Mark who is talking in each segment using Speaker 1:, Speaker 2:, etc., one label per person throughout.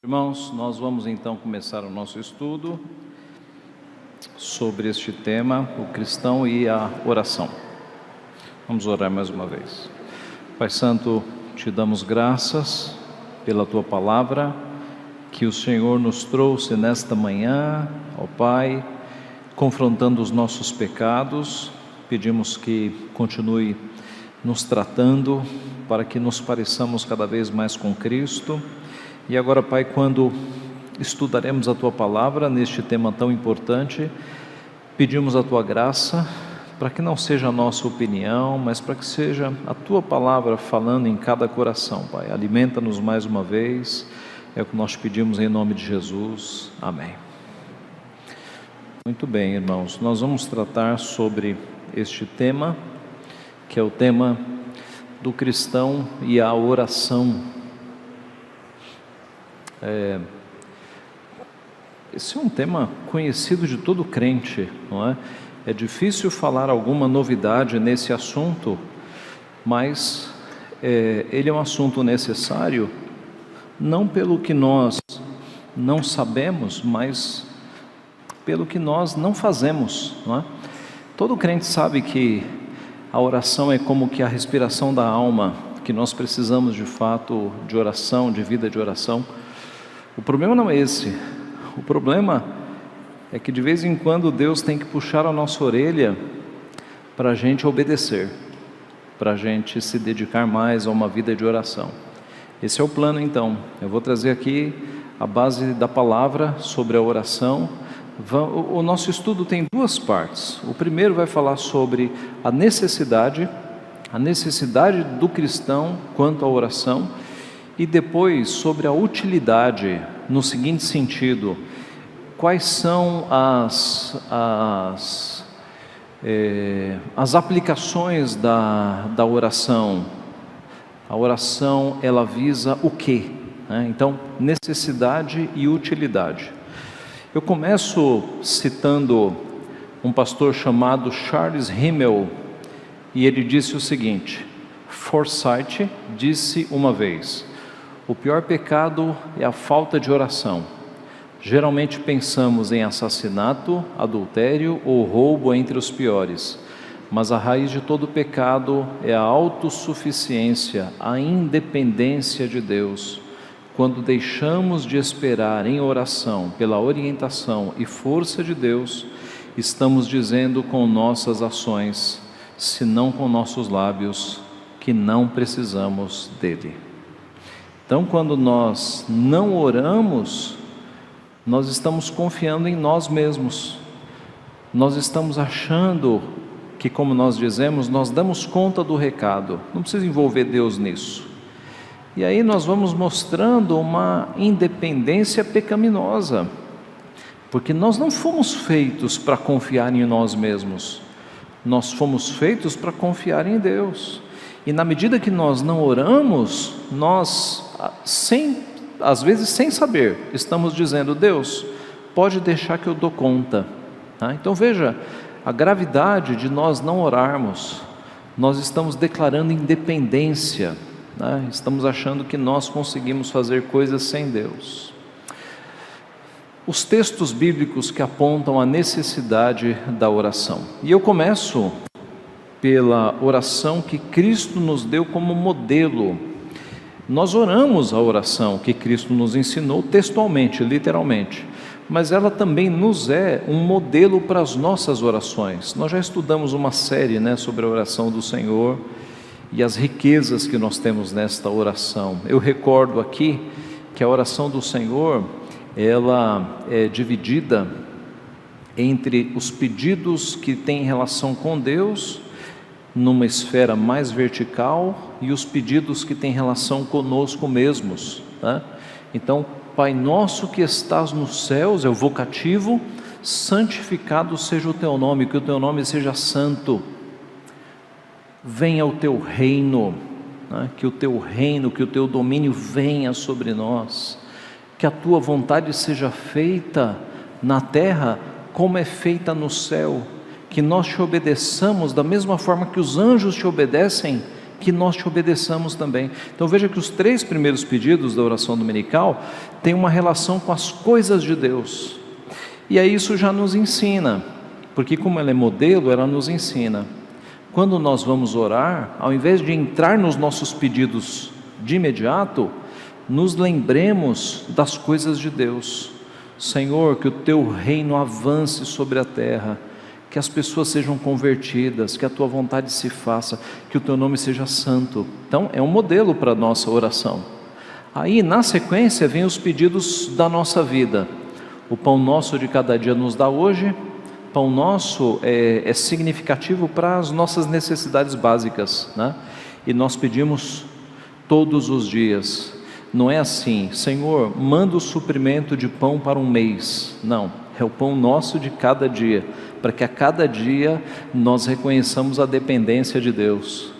Speaker 1: Irmãos, nós vamos então começar o nosso estudo sobre este tema, o cristão e a oração. Vamos orar mais uma vez. Pai Santo, te damos graças pela Tua palavra, que o Senhor nos trouxe nesta manhã, ó Pai, confrontando os nossos pecados. Pedimos que continue nos tratando, para que nos pareçamos cada vez mais com Cristo. E agora, Pai, quando estudaremos a Tua palavra neste tema tão importante, pedimos a Tua graça, para que não seja a nossa opinião, mas para que seja a Tua palavra falando em cada coração, Pai. Alimenta-nos mais uma vez, é o que nós pedimos em nome de Jesus. Amém. Muito bem, irmãos, nós vamos tratar sobre este tema, que é o tema do cristão e a oração. Esse é um tema conhecido de todo crente, não é? É difícil falar alguma novidade nesse assunto, mas ele é um assunto necessário, não pelo que nós não sabemos, mas pelo que nós não fazemos, não é? Todo crente sabe que a oração é como que a respiração da alma, que nós precisamos de fato de oração, de vida de oração. O problema não é esse. O problema é que de vez em quando Deus tem que puxar a nossa orelha para a gente obedecer, para a gente se dedicar mais a uma vida de oração. Esse é o plano então. Eu vou trazer aqui a base da palavra sobre a oração. O nosso estudo tem duas partes. O primeiro vai falar sobre a necessidade do cristão quanto à oração, e depois sobre a utilidade, no seguinte sentido: quais são as aplicações da oração? A oração, ela visa o quê? Então, necessidade e utilidade. Eu começo citando um pastor chamado Charles Rimmel, e ele disse o seguinte: Forsyth disse uma vez: o pior pecado é a falta de oração. Geralmente pensamos em assassinato, adultério ou roubo entre os piores, mas a raiz de todo pecado é a autossuficiência, a independência de Deus. Quando deixamos de esperar em oração pela orientação e força de Deus, estamos dizendo com nossas ações, se não com nossos lábios, que não precisamos dele. Então, quando nós não oramos, nós estamos confiando em nós mesmos. Nós estamos achando que, como nós dizemos, nós damos conta do recado. Não precisa envolver Deus nisso. E aí nós vamos mostrando uma independência pecaminosa, porque nós não fomos feitos para confiar em nós mesmos. Nós fomos feitos para confiar em Deus. E na medida que nós não oramos, nós, às vezes sem saber, estamos dizendo: Deus, pode deixar que eu dou conta. Então veja a gravidade de nós não orarmos. Nós estamos declarando independência, estamos achando que nós conseguimos fazer coisas sem Deus. Os textos bíblicos que apontam a necessidade da oração, e eu começo pela oração que Cristo nos deu como modelo. Nós oramos a oração que Cristo nos ensinou textualmente, literalmente, mas ela também nos é um modelo para as nossas orações. Nós já estudamos uma série sobre a oração do Senhor e as riquezas que nós temos nesta oração. Eu recordo aqui que a oração do Senhor, ela é dividida entre os pedidos que têm relação com Deus, numa esfera mais vertical, e os pedidos que têm relação conosco mesmos. Então, Pai nosso que estás nos céus, é o vocativo: santificado seja o teu nome, que o teu nome seja santo. Venha o teu reino, que o teu reino, que o teu domínio venha sobre nós, que a tua vontade seja feita na terra como é feita no céu, que nós te obedeçamos da mesma forma que os anjos te obedecem, que nós te obedeçamos também. Então veja que os 3 primeiros pedidos da oração dominical têm uma relação com as coisas de Deus. E aí isso já nos ensina, porque como ela é modelo, ela nos ensina. Quando nós vamos orar, ao invés de entrar nos nossos pedidos de imediato, nos lembremos das coisas de Deus. Senhor, que o teu reino avance sobre a terra, que as pessoas sejam convertidas, que a tua vontade se faça, que o teu nome seja santo. Então é um modelo para a nossa oração. Aí na sequência vem os pedidos da nossa vida. O pão nosso de cada dia nos dá hoje. Pão nosso é significativo para as nossas necessidades básicas, né? E nós pedimos todos os dias. Não é assim, Senhor, manda o suprimento de pão para um mês. Não, é o pão nosso de cada dia, para que a cada dia nós reconheçamos a dependência de Deus.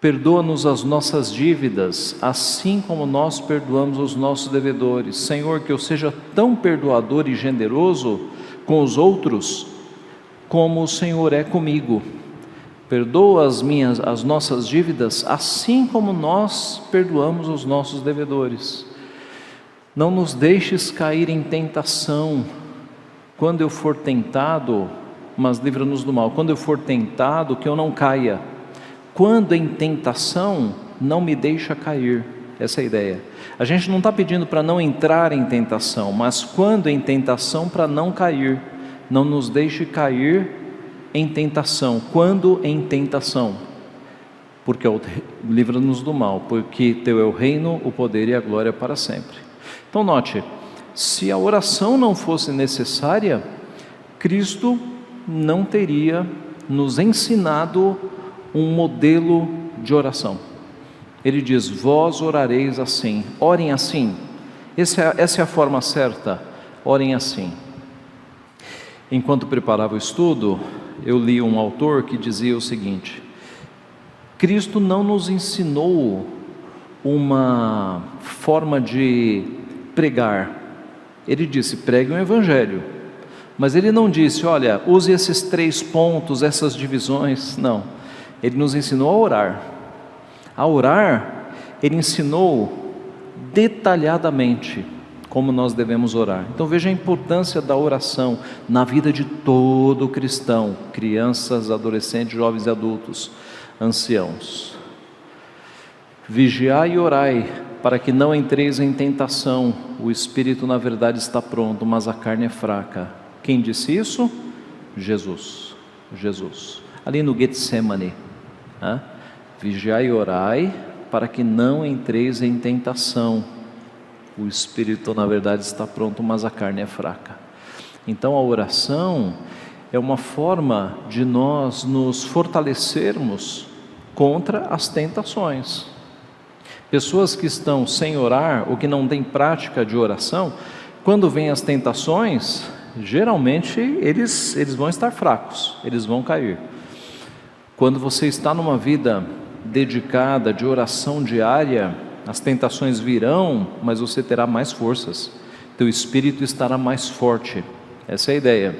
Speaker 1: Perdoa-nos as nossas dívidas, assim como nós perdoamos os nossos devedores. Senhor, que eu seja tão perdoador e generoso com os outros, como o Senhor é comigo. Perdoa as nossas dívidas, assim como nós perdoamos os nossos devedores. Não nos deixes cair em tentação. Quando eu for tentado, mas livra-nos do mal. Quando eu for tentado, que eu não caia. Quando em tentação, não me deixa cair. Essa é a ideia. A gente não está pedindo para não entrar em tentação, mas quando em tentação, para não cair. Não nos deixe cair em tentação. Quando em tentação? Porque livra-nos do mal, porque teu é o reino, o poder e a glória para sempre. Então note, se a oração não fosse necessária, Cristo não teria nos ensinado um modelo de oração. Ele diz, vós orareis assim, orem assim. Essa é a forma certa, orem assim. Enquanto preparava o estudo, eu li um autor que dizia o seguinte: Cristo não nos ensinou uma forma de pregar. Ele disse, pregue o evangelho, mas ele não disse, olha, use esses 3 pontos, essas divisões. Não, ele nos ensinou a orar. A orar, ele ensinou detalhadamente como nós devemos orar. Então veja a importância da oração na vida de todo cristão, crianças, adolescentes, jovens e adultos, anciãos. Vigiai e orai, para que não entreis em tentação. O espírito na verdade está pronto, mas a carne é fraca. Quem disse isso? Jesus. Ali no Getsemane, né? Vigiai e orai, para que não entreis em tentação. O espírito na verdade está pronto, mas a carne é fraca. Então a oração é uma forma de nós nos fortalecermos contra as tentações. Pessoas que estão sem orar ou que não têm prática de oração, quando vêm as tentações, geralmente eles vão estar fracos, eles vão cair. Quando você está numa vida dedicada de oração diária, as tentações virão, mas você terá mais forças, teu espírito estará mais forte. Essa é a ideia.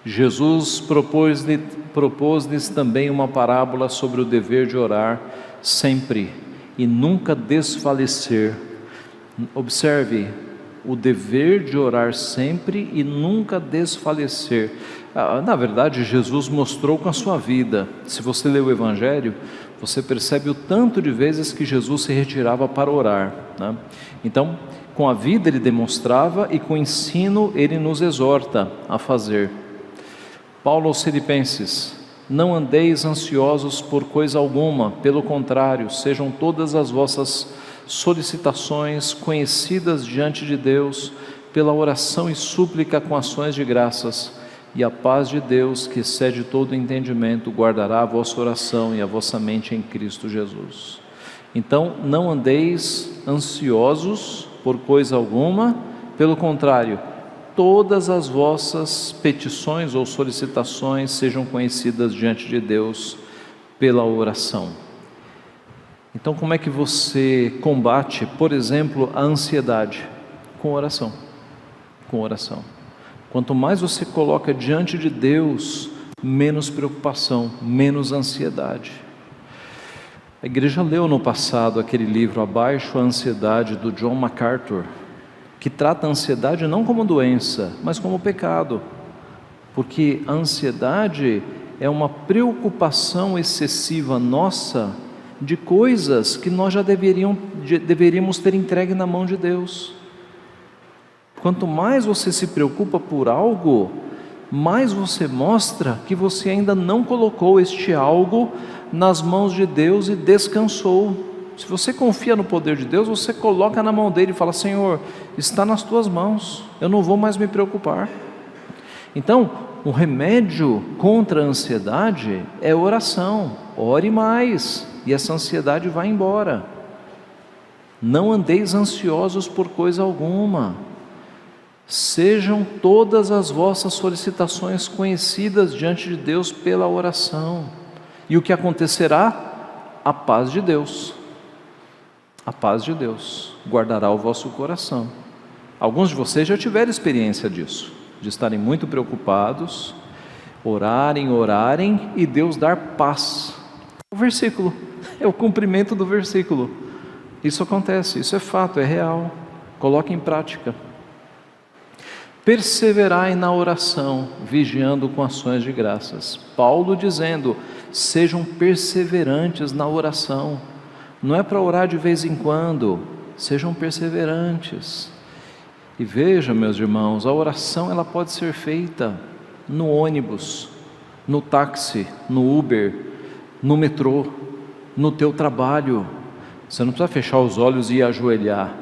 Speaker 1: Jesus propôs-lhes também uma parábola sobre o dever de orar sempre e nunca desfalecer. Observe, o dever de orar sempre e nunca desfalecer. Na verdade, Jesus mostrou com a sua vida. Se você lê o Evangelho, você percebe o tanto de vezes que Jesus se retirava para orar, né? Então, com a vida ele demonstrava e com o ensino ele nos exorta a fazer. Paulo aos Filipenses: não andeis ansiosos por coisa alguma, pelo contrário, sejam todas as vossas solicitações conhecidas diante de Deus, pela oração e súplica com ações de graças, e a paz de Deus, que excede todo entendimento, guardará a vossa oração e a vossa mente em Cristo Jesus. Então, não andeis ansiosos por coisa alguma, pelo contrário, todas as vossas petições ou solicitações sejam conhecidas diante de Deus pela oração. Então, como é que você combate, por exemplo, a ansiedade? Com oração. Com oração. Quanto mais você coloca diante de Deus, menos preocupação, menos ansiedade. igreja leu no passado aquele livro Abaixo a Ansiedade, do John MacArthur, que trata a ansiedade não como doença, mas como pecado, porque a ansiedade é uma preocupação excessiva nossa de coisas que nós já deveríamos ter entregue na mão de Deus. Quanto mais você se preocupa por algo, mais você mostra que você ainda não colocou este algo nas mãos de Deus e descansou. Se você confia no poder de Deus, você coloca na mão dele e fala: Senhor, está nas tuas mãos, eu não vou mais me preocupar. Então, o remédio contra a ansiedade é oração. Ore mais e essa ansiedade vai embora. Não andeis ansiosos por coisa alguma. Sejam todas as vossas solicitações conhecidas diante de Deus pela oração. E o que acontecerá? A paz de Deus. A paz de Deus guardará o vosso coração. Alguns de vocês já tiveram experiência disso, de estarem muito preocupados, orarem e Deus dar paz. O versículo, é o cumprimento do versículo. Isso acontece, isso é fato, é real. Coloque em prática. Perseverai na oração, vigiando com ações de graças. Paulo dizendo: sejam perseverantes na oração. Não é para orar de vez em quando, sejam perseverantes. E veja, meus irmãos, a oração ela pode ser feita no ônibus, no táxi, no Uber, no metrô, no teu trabalho. Você não precisa fechar os olhos e ajoelhar.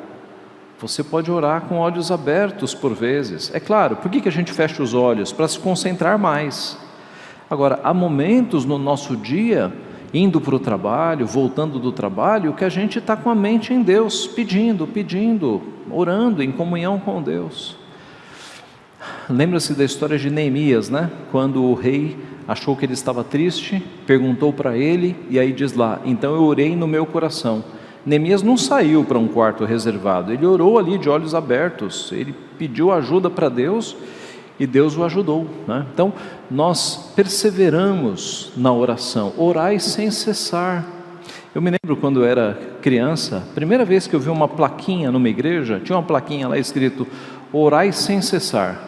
Speaker 1: Você pode orar com olhos abertos por vezes. É claro, por que a gente fecha os olhos? Para se concentrar mais. Agora, há momentos no nosso dia, indo para o trabalho, voltando do trabalho, que a gente está com a mente em Deus, pedindo, orando em comunhão com Deus. Lembra-se da história de Neemias, né? Quando o rei achou que ele estava triste, perguntou para ele, e aí diz lá: então eu orei no meu coração. Neemias não saiu para um quarto reservado, ele orou ali de olhos abertos, ele pediu ajuda para Deus e Deus o ajudou, né? Então nós perseveramos na oração, orai sem cessar. Eu me lembro quando eu era criança, primeira vez que eu vi uma plaquinha numa igreja, tinha uma plaquinha lá escrito: orai sem cessar.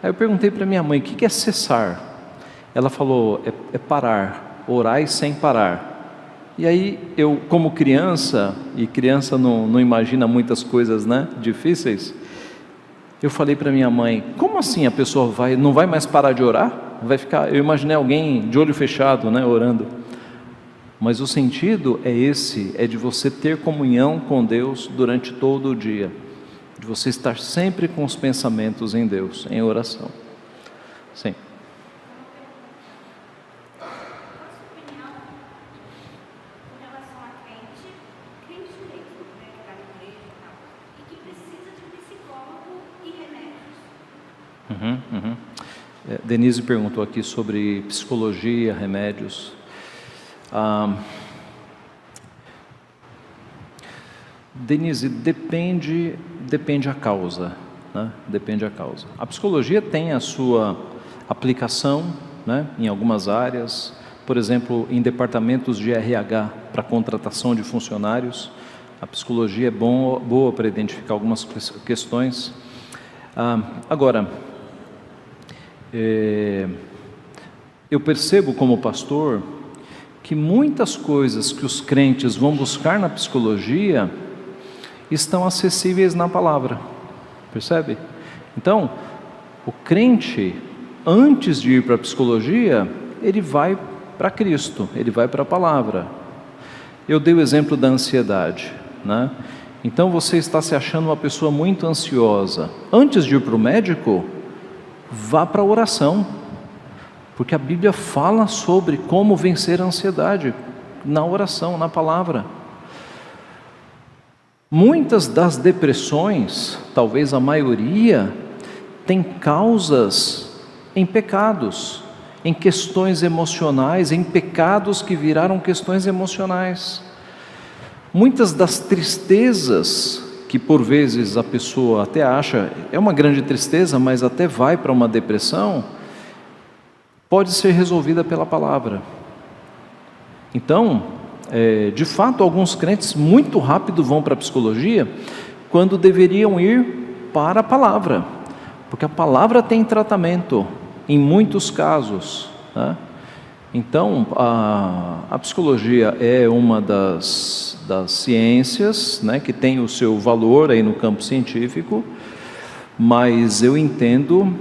Speaker 1: Aí eu perguntei para minha mãe: o que é cessar? Ela falou: é parar, orai sem parar. E aí eu, como criança, e criança não imagina muitas coisas, né, difíceis, eu falei para minha mãe: como assim a pessoa não vai mais parar de orar? Vai ficar, eu imaginei alguém de olho fechado, né, orando. Mas o sentido é esse, é de você ter comunhão com Deus durante todo o dia, de você estar sempre com os pensamentos em Deus, em oração. Sim. Denise perguntou aqui sobre psicologia, remédios. Denise, depende a causa, né? Depende a causa. A psicologia tem a sua aplicação, né, em algumas áreas, por exemplo, em departamentos de RH para contratação de funcionários. A psicologia é boa para identificar algumas questões. Agora, eu percebo como pastor que muitas coisas que os crentes vão buscar na psicologia estão acessíveis na palavra, percebe? Então, o crente, antes de ir para a psicologia, ele vai para Cristo, ele vai para a palavra. Eu dei o exemplo da ansiedade, né? Então você está se achando uma pessoa muito ansiosa. Antes de ir para o médico, vá para a oração, porque a Bíblia fala sobre como vencer a ansiedade na oração, na palavra. Muitas das depressões, talvez a maioria, tem causas em pecados, em questões emocionais, em pecados que viraram questões emocionais. Muitas das tristezas que por vezes a pessoa até acha é uma grande tristeza, mas até vai para uma depressão, pode ser resolvida pela palavra. Então, De fato, alguns crentes muito rápido vão para a psicologia, quando deveriam ir para a palavra, porque a palavra tem tratamento, em muitos casos, né? Então, a psicologia é uma das ciências, né, que tem o seu valor aí no campo científico, mas eu entendo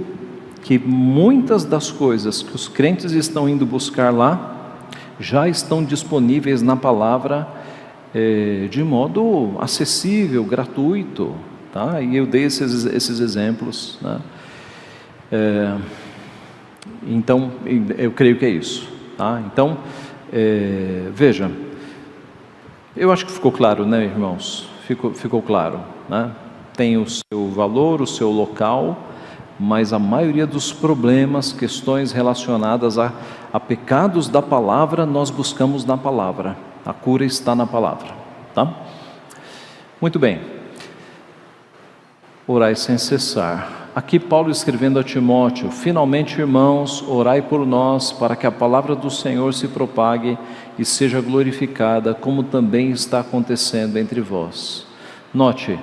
Speaker 1: que muitas das coisas que os crentes estão indo buscar lá, já estão disponíveis na palavra, de modo acessível, gratuito, tá? E eu dei esses exemplos, né? Então, eu creio que é isso, tá? Então, veja, eu acho que ficou claro, né, irmãos? Ficou claro, né? Tem o seu valor, o seu local, mas a maioria dos problemas, questões relacionadas a pecados da palavra, nós buscamos na palavra. A cura está na palavra, tá? Muito bem. Orai sem cessar. Aqui Paulo escrevendo a Timóteo: finalmente, irmãos, orai por nós, para que a palavra do Senhor se propague e seja glorificada, como também está acontecendo entre vós. Note,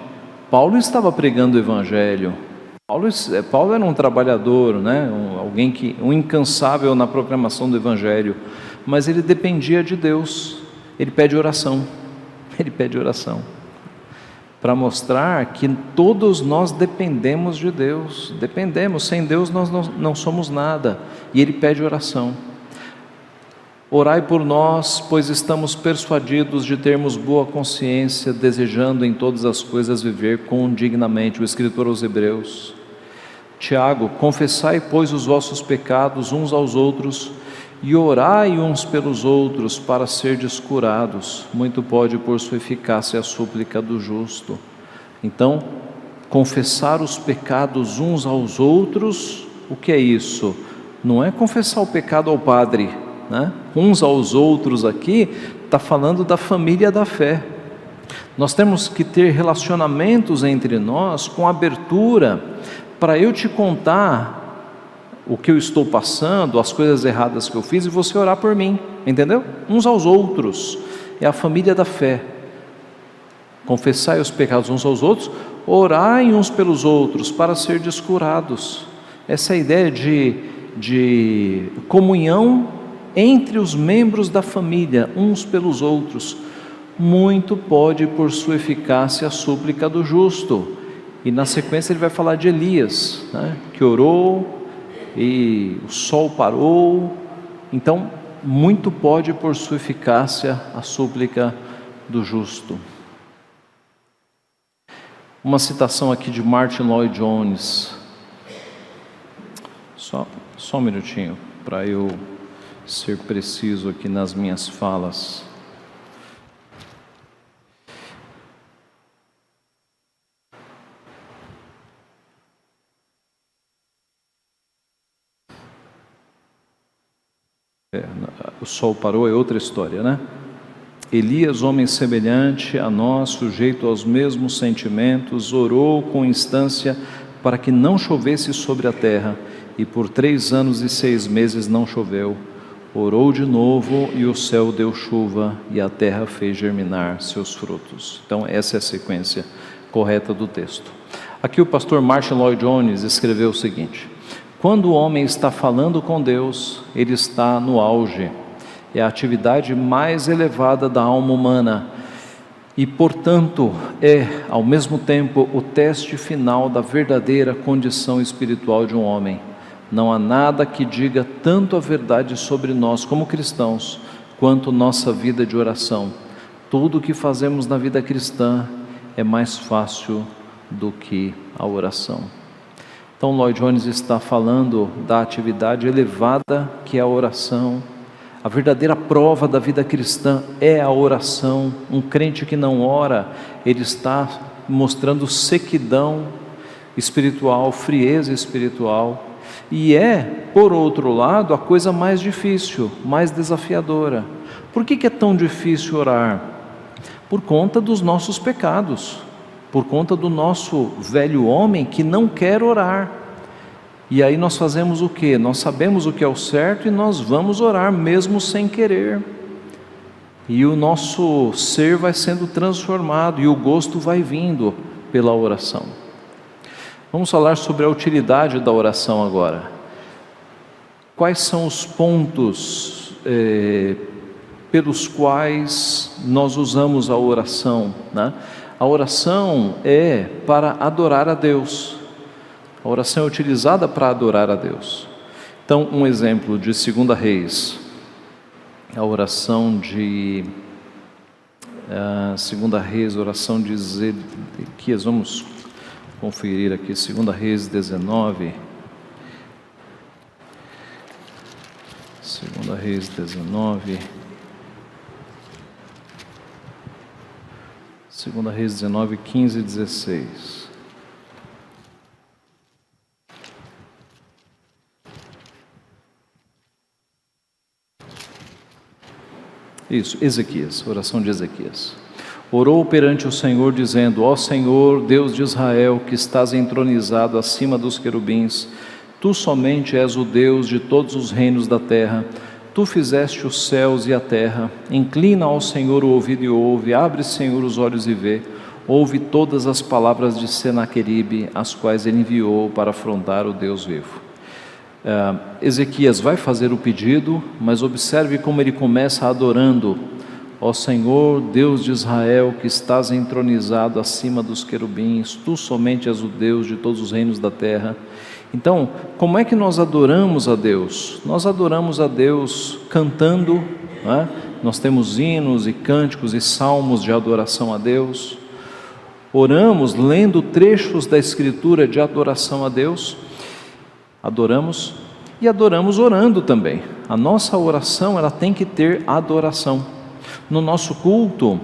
Speaker 1: Paulo estava pregando o evangelho. Paulo era um trabalhador, né? Um incansável na proclamação do evangelho, mas ele dependia de Deus. Ele pede oração, para mostrar que todos nós dependemos de Deus, sem Deus nós não somos nada, e ele pede oração. Orai por nós, pois estamos persuadidos de termos boa consciência, desejando em todas as coisas viver condignamente. O escritor aos Hebreus. Tiago: confessai, pois, os vossos pecados uns aos outros, e orai uns pelos outros, para serdes curados. Muito pode por sua eficácia a súplica do justo. Então, confessar os pecados uns aos outros, o que é isso? Não é confessar o pecado ao padre, né? Uns aos outros aqui, está falando da família da fé. Nós temos que ter relacionamentos entre nós com abertura, para eu te contar o que eu estou passando, as coisas erradas que eu fiz, e você orar por mim, entendeu? Uns aos outros, é a família da fé. Confessai os pecados uns aos outros, orai uns pelos outros, para serdes curados. Essa é a ideia de comunhão entre os membros da família, uns pelos outros. Muito pode por sua eficácia a súplica do justo. E na sequência ele vai falar de Elias, né, que orou e o sol parou. Então, muito pode por sua eficácia a súplica do justo. Uma citação aqui de Martin Lloyd Jones. Só um minutinho, para eu ser preciso aqui nas minhas falas. O sol parou é outra história, né? Elias, homem semelhante a nós, sujeito aos mesmos sentimentos, orou com instância para que não chovesse sobre a terra, e por 3 anos e 6 meses não choveu. Orou de novo, e o céu deu chuva, e a terra fez germinar seus frutos. Então essa é a sequência correta do texto. Aqui o pastor Martin Lloyd Jones escreveu o seguinte: quando o homem está falando com Deus, ele está no auge. É a atividade mais elevada da alma humana e, portanto, é, ao mesmo tempo, o teste final da verdadeira condição espiritual de um homem. Não há nada que diga tanto a verdade sobre nós como cristãos, quanto nossa vida de oração. Tudo o que fazemos na vida cristã é mais fácil do que a oração. Então, Lloyd Jones está falando da atividade elevada que é a oração. A verdadeira prova da vida cristã é a oração. Um crente que não ora, ele está mostrando sequidão espiritual, frieza espiritual. E é, por outro lado, a coisa mais difícil, mais desafiadora. Por que é tão difícil orar? Por conta dos nossos pecados, por conta do nosso velho homem que não quer orar. E aí nós fazemos o quê? Nós sabemos o que é o certo e nós vamos orar mesmo sem querer. e o nosso ser vai sendo transformado e o gosto vai vindo pela oração. Vamos falar sobre a utilidade da oração agora. Quais são os pontos pelos quais nós usamos a oração, né? A oração é para adorar a Deus. A oração é utilizada para adorar a Deus. Então, um exemplo de 2 Reis, a oração de 2 Reis, oração de Zedequias. Vamos conferir aqui, 2 Reis 19. 2 Reis 19. 2 Reis 19, 15 e 16. Isso, Ezequias, oração de Ezequias. Orou perante o Senhor, dizendo: Ó Senhor, Deus de Israel, que estás entronizado acima dos querubins, Tu somente és o Deus de todos os reinos da terra. Tu fizeste os céus e a terra. Inclina ao Senhor o ouvido e ouve. Abre, Senhor, os olhos e vê. Ouve todas as palavras de Senaqueribe, as quais ele enviou para afrontar o Deus vivo. Ezequias vai fazer o pedido, mas observe como ele começa adorando: Ó Senhor, Deus de Israel, que estás entronizado acima dos querubins, Tu somente és o Deus de todos os reinos da terra. Então, como é que nós adoramos a Deus? Nós adoramos a Deus cantando, né? Nós temos hinos e cânticos e salmos de adoração a Deus. Oramos lendo trechos da Escritura de adoração a Deus. Adoramos e adoramos orando também. A nossa oração, ela tem que ter adoração. No nosso culto,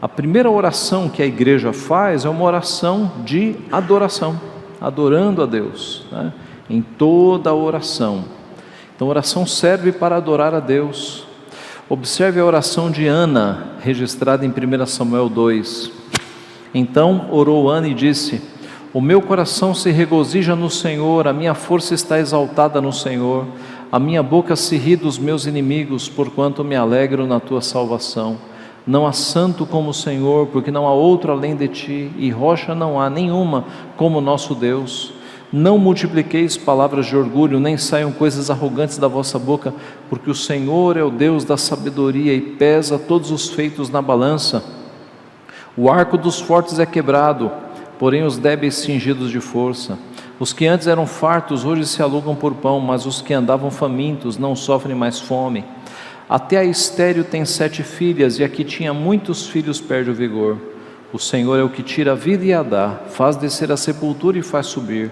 Speaker 1: a primeira oração que a igreja faz é uma oração de adoração, adorando a Deus, né? Em toda a oração. Então, a oração serve para adorar a Deus. Observe a oração de Ana, registrada em 1 Samuel 2. Então orou Ana e disse: O meu coração se regozija no Senhor, a minha força está exaltada no Senhor. A minha boca se ri dos meus inimigos, porquanto me alegro na tua salvação. Não há santo como o Senhor, porque não há outro além de ti, e rocha não há nenhuma como nosso Deus. Não multipliqueis palavras de orgulho, nem saiam coisas arrogantes da vossa boca, porque o Senhor é o Deus da sabedoria e pesa todos os feitos na balança. O arco dos fortes é quebrado, porém os débeis cingidos de força. Os que antes eram fartos hoje se alugam por pão, mas os que andavam famintos não sofrem mais fome. Até a estéril tem 7 filhas, e a que tinha muitos filhos perde o vigor. O Senhor é o que tira a vida e a dá, faz descer a sepultura e faz subir.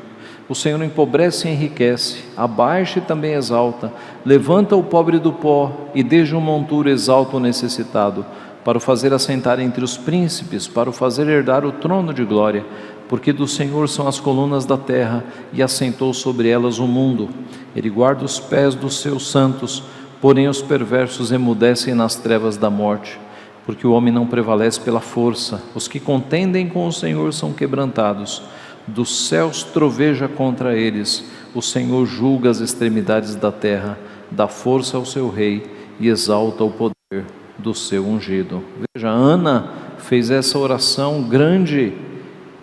Speaker 1: O Senhor empobrece e enriquece, abaixa e também exalta, levanta o pobre do pó e desde um monturo exalta o necessitado, para o fazer assentar entre os príncipes, para o fazer herdar o trono de glória. Porque do Senhor são as colunas da terra, e assentou sobre elas o mundo. Ele guarda os pés dos seus santos, porém os perversos emudecem nas trevas da morte. Porque o homem não prevalece pela força, os que contendem com o Senhor são quebrantados. Dos céus troveja contra eles, o Senhor julga as extremidades da terra, dá força ao seu rei e exalta o poder do seu ungido. Veja, Ana fez essa oração grande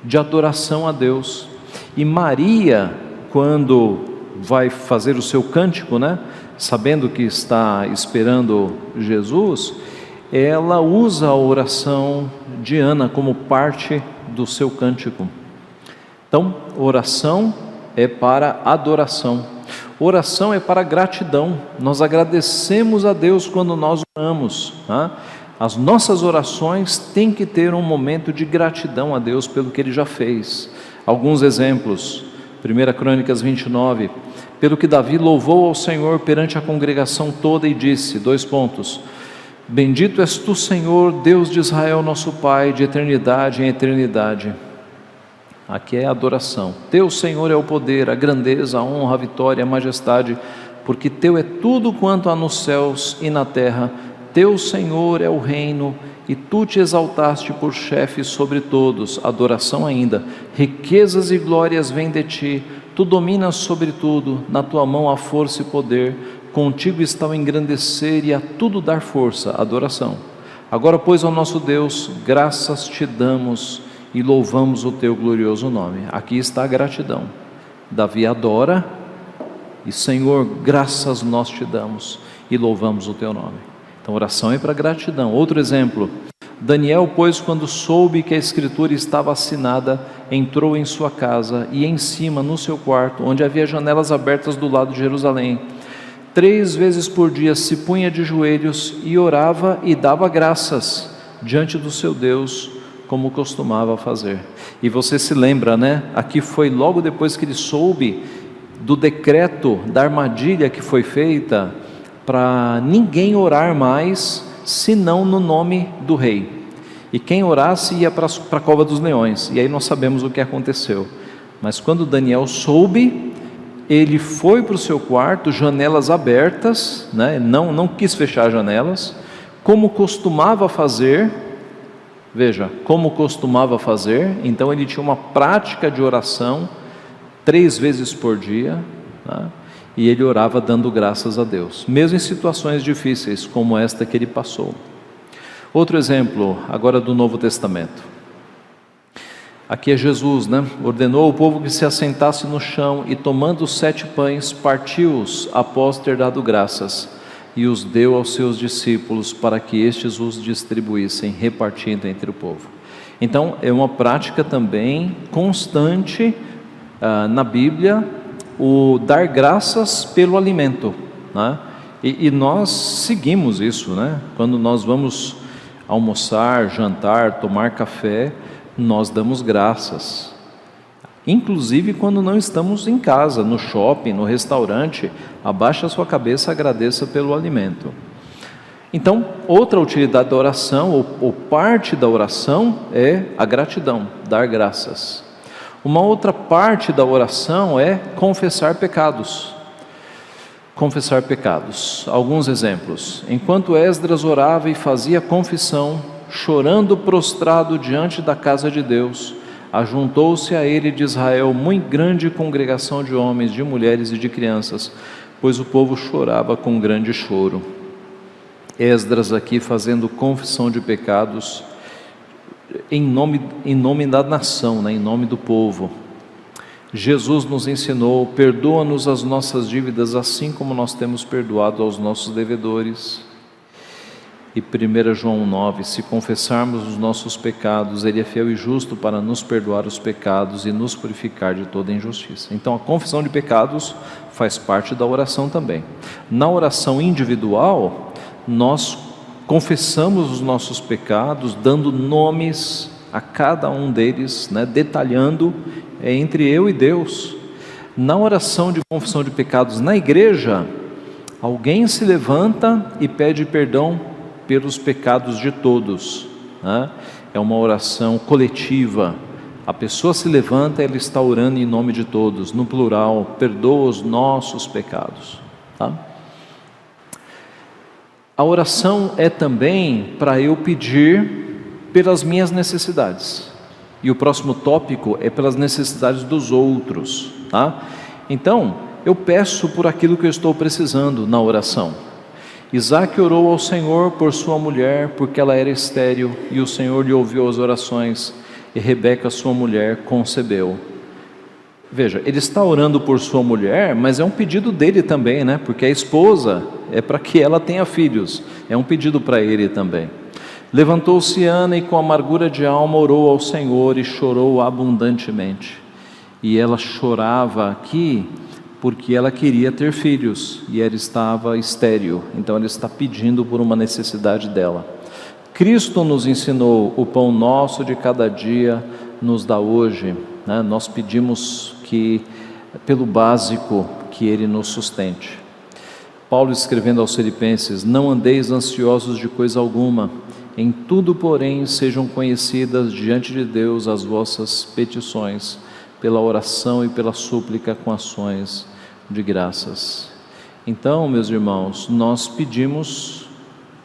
Speaker 1: de adoração a Deus. E Maria, quando vai fazer o seu cântico, né, sabendo que está esperando Jesus, ela usa a oração de Ana como parte do seu cântico. Então, oração é para adoração. Oração é para gratidão. Nós agradecemos a Deus quando nós oramos, né? As nossas orações têm que ter um momento de gratidão a Deus pelo que Ele já fez. Alguns exemplos. 1 Crônicas 29. Pelo que Davi louvou ao Senhor perante a congregação toda e disse, : Bendito és tu, Senhor, Deus de Israel, nosso Pai, de eternidade em eternidade. Aqui é a adoração. Teu, Senhor, é o poder, a grandeza, a honra, a vitória, a majestade, porque teu é tudo quanto há nos céus e na terra. Teu, Senhor, é o reino, e tu te exaltaste por chefe sobre todos. Adoração ainda. Riquezas e glórias vêm de ti, tu dominas sobre tudo, na tua mão há força e poder. contigo está o engrandecer e a tudo dar força, adoração. Agora, pois, ao nosso Deus, graças te damos e louvamos o teu glorioso nome. Aqui está a gratidão. Davi adora e, Senhor, graças nós te damos e louvamos o teu nome. Então, oração é para gratidão. Outro exemplo, Daniel, pois, quando soube que a escritura estava assinada, entrou em sua casa e em cima, no seu quarto, onde havia janelas abertas do lado de Jerusalém, 3 vezes por dia se punha de joelhos e orava e dava graças diante do seu Deus, como costumava fazer. E você se lembra, né? Aqui foi logo depois que ele soube do decreto, da armadilha que foi feita para ninguém orar mais, senão no nome do rei. E quem orasse ia para a cova dos leões. E aí nós sabemos o que aconteceu. Mas quando Daniel soube, ele foi para o seu quarto, janelas abertas, né? não quis fechar janelas, como costumava fazer. Veja, como costumava fazer. Então ele tinha uma prática de oração 3 vezes por dia, né? E ele orava dando graças a Deus, mesmo em situações difíceis como esta que ele passou. Outro exemplo, agora do Novo Testamento. Aqui é Jesus, né? Ordenou ao povo que se assentasse no chão e, tomando os 7 pães, partiu-os após ter dado graças e os deu aos seus discípulos para que estes os distribuíssem, repartindo entre o povo. Então é uma prática também constante na Bíblia, o dar graças pelo alimento, né? E nós seguimos isso, né? Quando nós vamos almoçar, jantar, tomar café, nós damos graças, inclusive quando não estamos em casa, no shopping, no restaurante, abaixa a sua cabeça, agradeça pelo alimento. Então, outra utilidade da oração, ou parte da oração, é a gratidão, dar graças. Uma outra parte da oração é confessar pecados. Confessar pecados. Alguns exemplos. Enquanto Esdras orava e fazia confissão, chorando prostrado diante da casa de Deus, ajuntou-se a ele de Israel muito grande congregação de homens, de mulheres e de crianças, pois o povo chorava com grande choro. Esdras aqui fazendo confissão de pecados em nome da nação, né? Em nome do povo. Jesus nos ensinou: perdoa-nos as nossas dívidas, assim como nós temos perdoado aos nossos devedores. E 1 João 9, se confessarmos os nossos pecados, Ele é fiel e justo para nos perdoar os pecados e nos purificar de toda injustiça. Então a confissão de pecados faz parte da oração também. Na oração individual, nós confessamos os nossos pecados, dando nomes a cada um deles, né, detalhando, entre eu e Deus. Na oração de confissão de pecados na igreja, alguém se levanta e pede perdão pelos pecados de todos, né? É uma oração coletiva. A pessoa se levanta, ela está orando em nome de todos, no plural: perdoa os nossos pecados, tá? A oração é também para eu pedir pelas minhas necessidades. E o próximo tópico é pelas necessidades dos outros, tá? Então, eu peço por aquilo que eu estou precisando na oração. Isaac orou ao Senhor por sua mulher, porque ela era estéril, e o Senhor lhe ouviu as orações, e Rebeca, sua mulher, concebeu. Veja, ele está orando por sua mulher, mas é um pedido dele também, né? Porque a esposa é para que ela tenha filhos, é um pedido para ele também. Levantou-se Ana e com amargura de alma orou ao Senhor e chorou abundantemente. E ela chorava aqui porque ela queria ter filhos e ela estava estéril, então ela está pedindo por uma necessidade dela. Cristo nos ensinou: o pão nosso de cada dia nos dá hoje, né? Nós pedimos que, pelo básico, que Ele nos sustente. Paulo, escrevendo aos Filipenses: não andeis ansiosos de coisa alguma, em tudo, porém, sejam conhecidas diante de Deus as vossas petições, pela oração e pela súplica com ações de graças. Então, meus irmãos, nós pedimos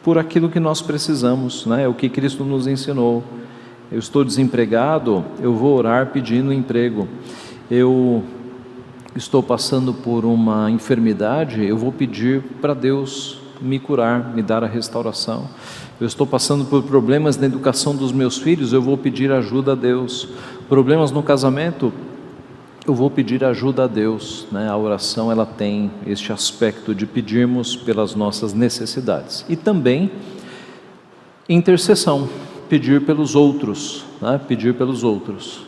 Speaker 1: por aquilo que nós precisamos, né? É o que Cristo nos ensinou. Eu estou desempregado, eu vou orar pedindo emprego. Eu estou passando por uma enfermidade, eu vou pedir para Deus me curar, me dar a restauração. Eu estou passando por problemas na educação dos meus filhos, eu vou pedir ajuda a Deus. Problemas no casamento, eu vou pedir ajuda a Deus, né? A oração, ela tem este aspecto de pedirmos pelas nossas necessidades. E também intercessão, pedir pelos outros, né? Pedir pelos outros.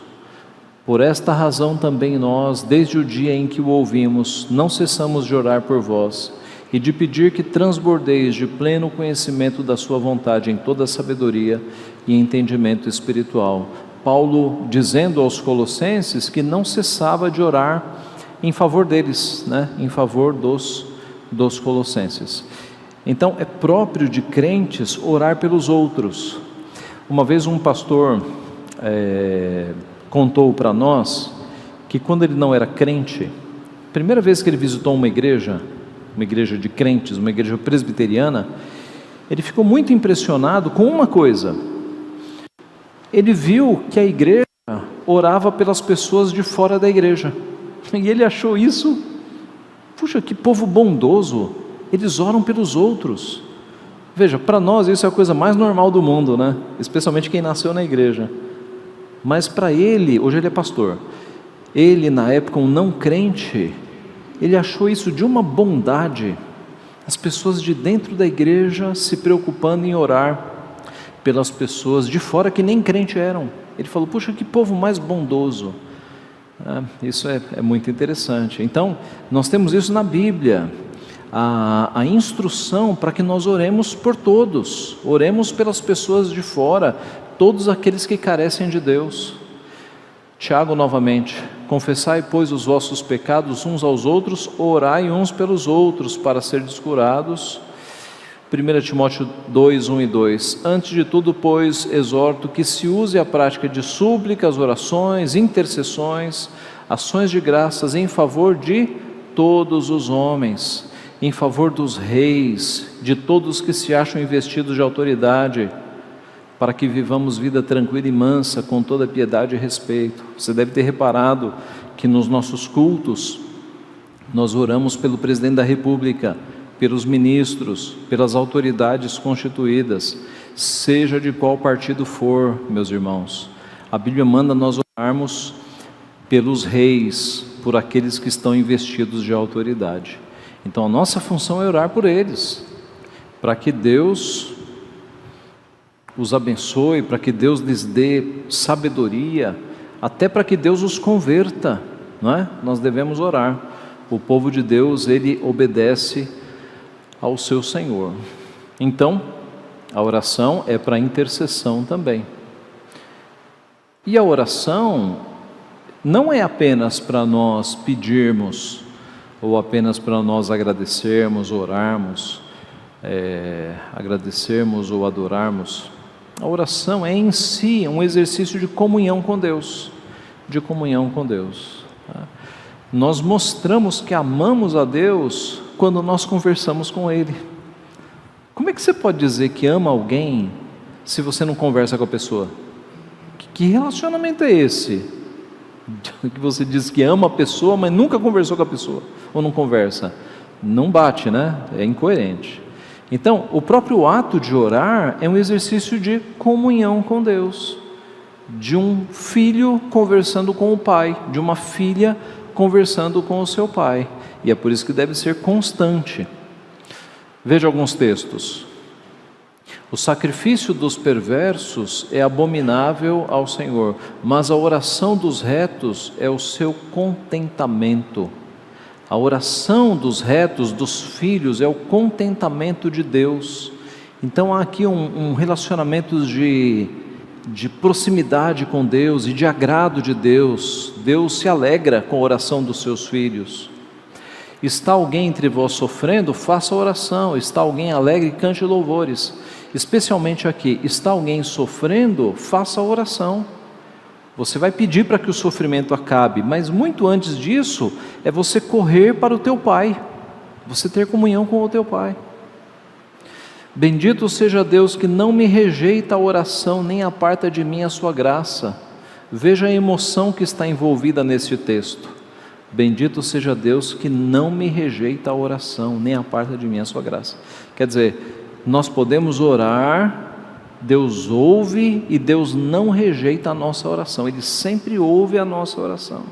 Speaker 1: Por esta razão também nós, desde o dia em que o ouvimos, não cessamos de orar por vós e de pedir que transbordeis de pleno conhecimento da sua vontade em toda sabedoria e entendimento espiritual. Paulo dizendo aos colossenses que não cessava de orar em favor deles, né? Em favor dos colossenses. Então é próprio de crentes orar pelos outros. Uma vez um pastor contou para nós que quando ele não era crente, primeira vez que ele visitou uma igreja de crentes, uma igreja presbiteriana, ele ficou muito impressionado com uma coisa. Ele viu que a igreja orava pelas pessoas de fora da igreja, e ele achou isso, puxa, que povo bondoso, eles oram pelos outros. Veja, para nós isso é a coisa mais normal do mundo, né? Especialmente quem nasceu na igreja. Mas para ele, hoje ele é pastor, ele na época um não crente, ele achou isso de uma bondade, as pessoas de dentro da igreja se preocupando em orar pelas pessoas de fora que nem crente eram. Ele falou, puxa, que povo mais bondoso. Isso é muito interessante. Então, nós temos isso na Bíblia, a instrução para que nós oremos por todos, oremos pelas pessoas de fora, todos aqueles que carecem de Deus. Tiago novamente, confessai pois os vossos pecados uns aos outros, orai uns pelos outros para serdes curados. 1 Timóteo 2, 1 e 2, antes de tudo, pois, exorto que se use a prática de súplicas, orações, intercessões, ações de graças em favor de todos os homens, em favor dos reis, de todos que se acham investidos de autoridade, para que vivamos vida tranquila e mansa, com toda piedade e respeito. Você deve ter reparado que nos nossos cultos, nós oramos pelo presidente da República, pelos ministros, pelas autoridades constituídas, seja de qual partido for, meus irmãos. A Bíblia manda nós orarmos pelos reis, por aqueles que estão investidos de autoridade. Então a nossa função é orar por eles, para que Deus os abençoe, para que Deus lhes dê sabedoria, até para que Deus os converta, não é? Nós devemos orar. O povo de Deus, ele obedece ao seu Senhor. Então, a oração é para intercessão também. E a oração não é apenas para nós pedirmos, ou apenas para nós agradecermos, orarmos, agradecermos ou adorarmos. A oração é em si um exercício de comunhão com Deus, Nós mostramos que amamos a Deus quando nós conversamos com Ele. Como é que você pode dizer que ama alguém se você não conversa com a pessoa? Que relacionamento é esse? Que você diz que ama a pessoa, mas nunca conversou com a pessoa, ou não conversa? Não bate, né? É incoerente. Então, o próprio ato de orar é um exercício de comunhão com Deus, de um filho conversando com o pai, de uma filha conversando com o seu pai, e é por isso que deve ser constante. Veja alguns textos. O sacrifício dos perversos é abominável ao Senhor, mas a oração dos retos é o seu contentamento. A oração dos retos, dos filhos, é o contentamento de Deus. Então há aqui um relacionamento de proximidade com Deus e de agrado de Deus. Deus se alegra com a oração dos seus filhos. Está alguém entre vós sofrendo? Faça oração. Está alguém alegre? Cante louvores. Especialmente aqui, está alguém sofrendo? Faça oração. Você vai pedir para que o sofrimento acabe, mas muito antes disso, é você correr para o teu Pai, você ter comunhão com o teu Pai. Bendito seja Deus que não me rejeita a oração, nem aparta de mim a sua graça. Veja a emoção que está envolvida nesse texto. Bendito seja Deus que não me rejeita a oração, nem aparta de mim a sua graça. Quer dizer, nós podemos orar, Deus ouve e Deus não rejeita a nossa oração. Ele sempre ouve a nossa oração.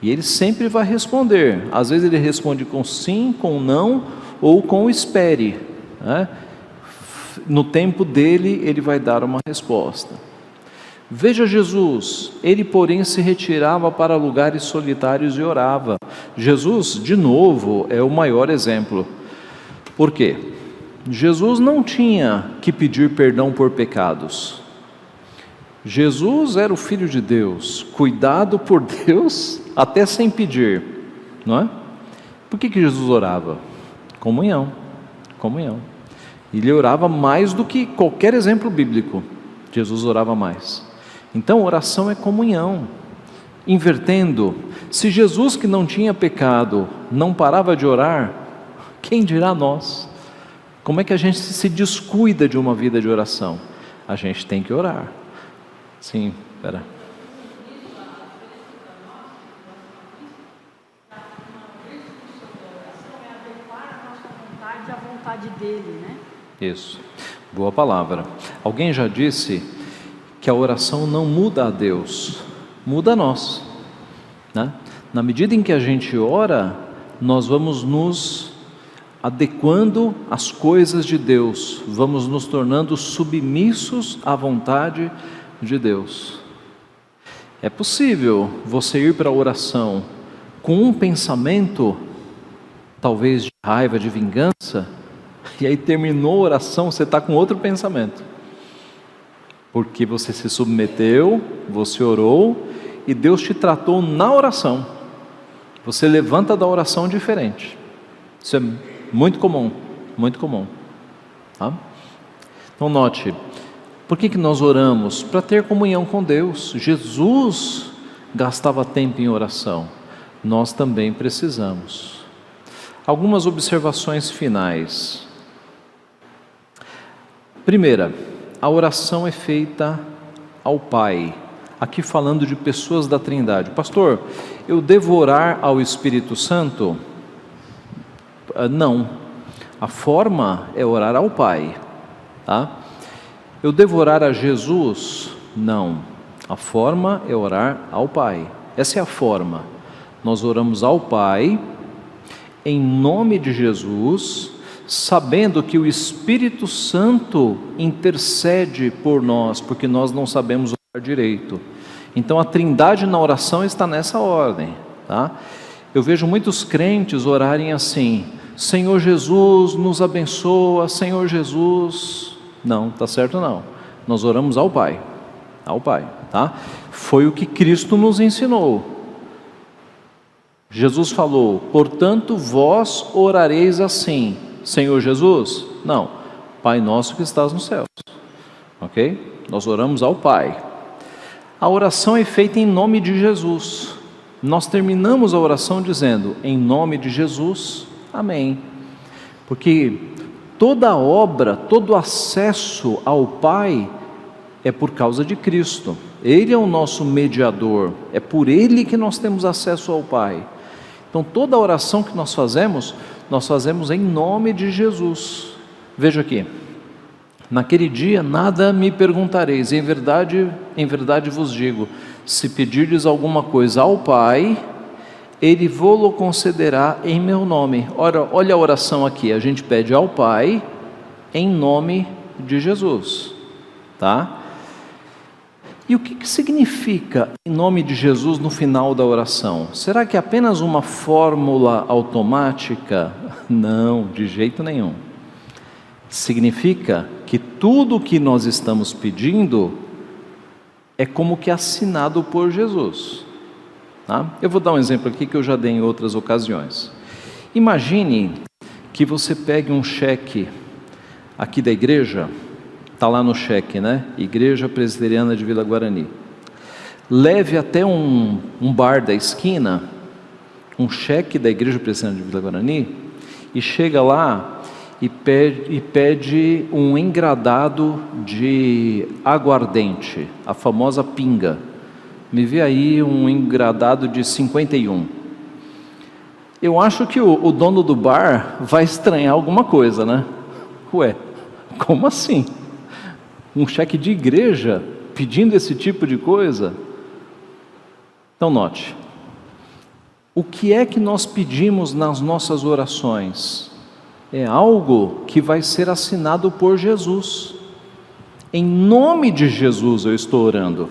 Speaker 1: E Ele sempre vai responder. Às vezes Ele responde com sim, com não ou com espere, né? No tempo dele, Ele vai dar uma resposta. Veja Jesus, Ele porém se retirava para lugares solitários e orava. Jesus, de novo, é o maior exemplo. Por quê? Jesus não tinha que pedir perdão por pecados. Jesus era o Filho de Deus, cuidado por Deus até sem pedir, não é? Por que Jesus orava? Comunhão. Ele orava mais do que qualquer exemplo bíblico. Jesus orava mais. Então, oração é comunhão. Invertendo, se Jesus, que não tinha pecado, não parava de orar, quem dirá nós? Como é que a gente se descuida de uma vida de oração? A gente tem que orar. Sim, espera.
Speaker 2: A vontade dele, né?
Speaker 1: Isso, boa palavra. Alguém já disse que a oração não muda a Deus, muda a nós, né? Na medida em que a gente ora, nós vamos nos adequando às coisas de Deus, vamos nos tornando submissos à vontade de Deus. É possível você ir para a oração com um pensamento, talvez de raiva, de vingança, e aí terminou a oração, você está com outro pensamento, porque você se submeteu, você orou, e Deus te tratou na oração. Você levanta da oração diferente. Isso é muito comum, tá? Então note, por que nós oramos? Para ter comunhão com Deus. Jesus gastava tempo em oração, nós também precisamos. Algumas observações finais. Primeira, a oração é feita ao Pai. Aqui falando de pessoas da Trindade. Pastor, eu devo orar ao Espírito Santo? Não. A forma é orar ao Pai, tá? Eu devo orar a Jesus? Não. A forma é orar ao Pai. Essa é a forma. Nós oramos ao Pai, em nome de Jesus, sabendo que o Espírito Santo intercede por nós, porque nós não sabemos orar direito. Então a Trindade na oração está nessa ordem, tá? Eu vejo muitos crentes orarem assim: Senhor Jesus, nos abençoa, Senhor Jesus. Não, tá certo não. Nós oramos ao Pai, tá? Foi o que Cristo nos ensinou. Jesus falou: portanto vós orareis assim, Senhor Jesus? Não, Pai nosso que estás nos céus, ok? Nós oramos ao Pai. A oração é feita em nome de Jesus. Nós terminamos a oração dizendo: em nome de Jesus, amém. Porque toda a obra, todo acesso ao Pai é por causa de Cristo. Ele é o nosso mediador, é por Ele que nós temos acesso ao Pai. Então toda a oração que nós fazemos em nome de Jesus. Veja aqui: naquele dia nada me perguntareis, em verdade vos digo, se pedirdes alguma coisa ao Pai, Ele vô-lo concederá em meu nome. Ora, olha a oração aqui, a gente pede ao Pai em nome de Jesus, tá? E o que significa em nome de Jesus no final da oração? Será que é apenas uma fórmula automática? Não, de jeito nenhum. Significa que tudo o que nós estamos pedindo é como que assinado por Jesus, tá? Eu vou dar um exemplo aqui que eu já dei em outras ocasiões. Imagine que você pegue um cheque aqui da igreja, está lá no cheque, né? Igreja Presbiteriana de Vila Guarani. Leve até um bar da esquina, um cheque da Igreja Presbiteriana de Vila Guarani, e chega lá e pede um engradado de aguardente, a famosa pinga. Me vê aí um engradado de 51, Eu acho que o dono do bar vai estranhar alguma coisa, né? Ué, como assim? Um cheque de igreja pedindo esse tipo de coisa? Então note, o que é que nós pedimos nas nossas orações? É algo que vai ser assinado por Jesus. Em nome de Jesus eu estou orando.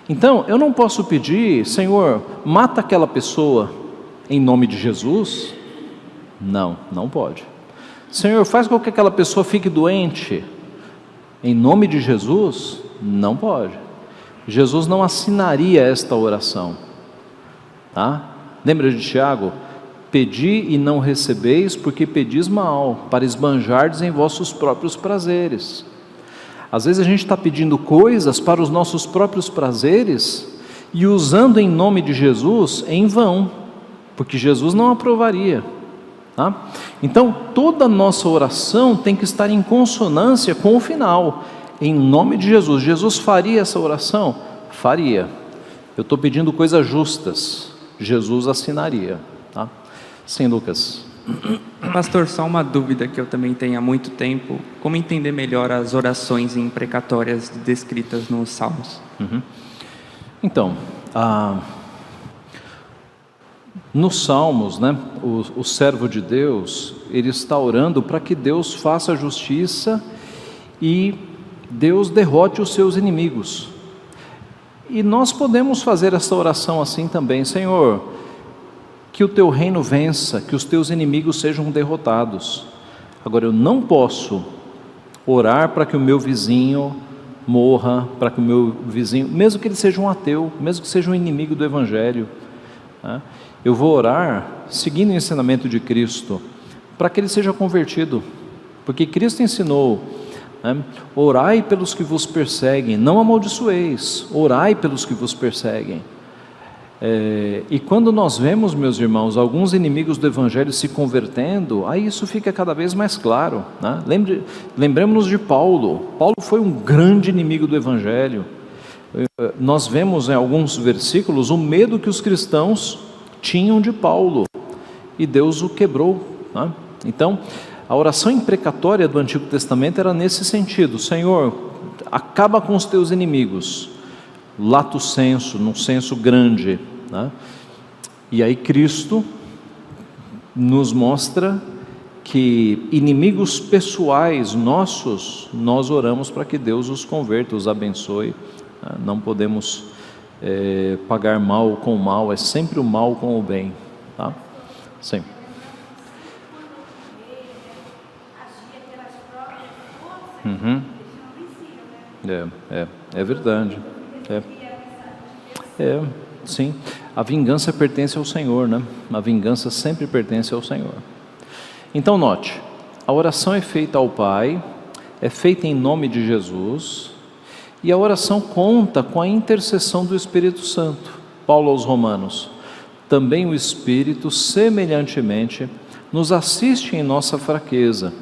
Speaker 1: Então eu não posso pedir, Senhor, mata aquela pessoa em nome de Jesus. Não pode. Senhor, faz com que aquela pessoa fique doente em nome de Jesus. Não pode. Jesus não assinaria esta oração, tá? Lembra de Tiago? Pedi e não recebeis, porque pedis mal, para esbanjardes em vossos próprios prazeres. Às vezes a gente está pedindo coisas para os nossos próprios prazeres e usando em nome de Jesus em vão, porque Jesus não aprovaria, tá? Então toda a nossa oração tem que estar em consonância com o final, em nome de Jesus. Jesus faria essa oração? Faria. Eu estou pedindo coisas justas, Jesus assinaria, tá? Sim, Lucas.
Speaker 2: Pastor, só uma dúvida que eu também tenho há muito tempo: como entender melhor as orações imprecatórias descritas nos Salmos?
Speaker 1: Então, nos Salmos, né, o servo de Deus, ele está orando para que Deus faça justiça e Deus derrote os seus inimigos. E nós podemos fazer essa oração assim também: Senhor, que o teu reino vença, que os teus inimigos sejam derrotados. Agora, eu não posso orar para que o meu vizinho morra, para que o meu vizinho, mesmo que ele seja um ateu, mesmo que seja um inimigo do Evangelho, né? Eu vou orar seguindo o ensinamento de Cristo, para que ele seja convertido, porque Cristo ensinou, né? Orai pelos que vos perseguem, não amaldiçoeis, orai pelos que vos perseguem. E quando nós vemos, meus irmãos, alguns inimigos do Evangelho se convertendo, aí isso fica cada vez mais claro, né? Lembremos-nos de Paulo. Paulo foi um grande inimigo do Evangelho. Nós vemos em alguns versículos o medo que os cristãos tinham de Paulo, e Deus o quebrou, né? Então, a oração imprecatória do Antigo Testamento era nesse sentido: Senhor, acaba com os teus inimigos, lato sensu, num senso grande, né? E aí Cristo nos mostra que inimigos pessoais nossos, nós oramos para que Deus os converta, os abençoe, né? Não podemos pagar mal com mal, é sempre o mal com o bem, tá? Sim. É verdade. Sim, a vingança pertence ao Senhor, né? A vingança sempre pertence ao Senhor. Então note, a oração é feita ao Pai, é feita em nome de Jesus, e a oração conta com a intercessão do Espírito Santo. Paulo aos Romanos: também o Espírito semelhantemente nos assiste em nossa fraqueza,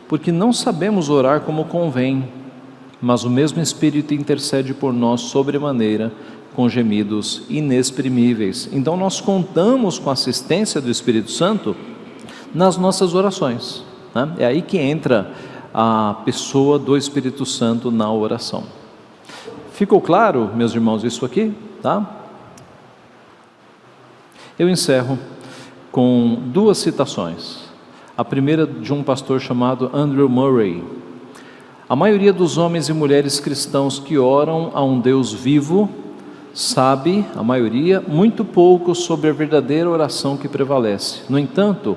Speaker 1: porque não sabemos orar como convém, mas o mesmo Espírito intercede por nós sobremaneira, com gemidos inexprimíveis. Então nós contamos com a assistência do Espírito Santo nas nossas orações, né? É aí que entra a pessoa do Espírito Santo na oração. Ficou claro, meus irmãos, isso aqui, tá? Eu encerro com duas citações. A primeira de um pastor chamado Andrew Murray. A maioria dos homens e mulheres cristãos que oram a um Deus vivo sabe, a maioria, muito pouco sobre a verdadeira oração que prevalece. No entanto,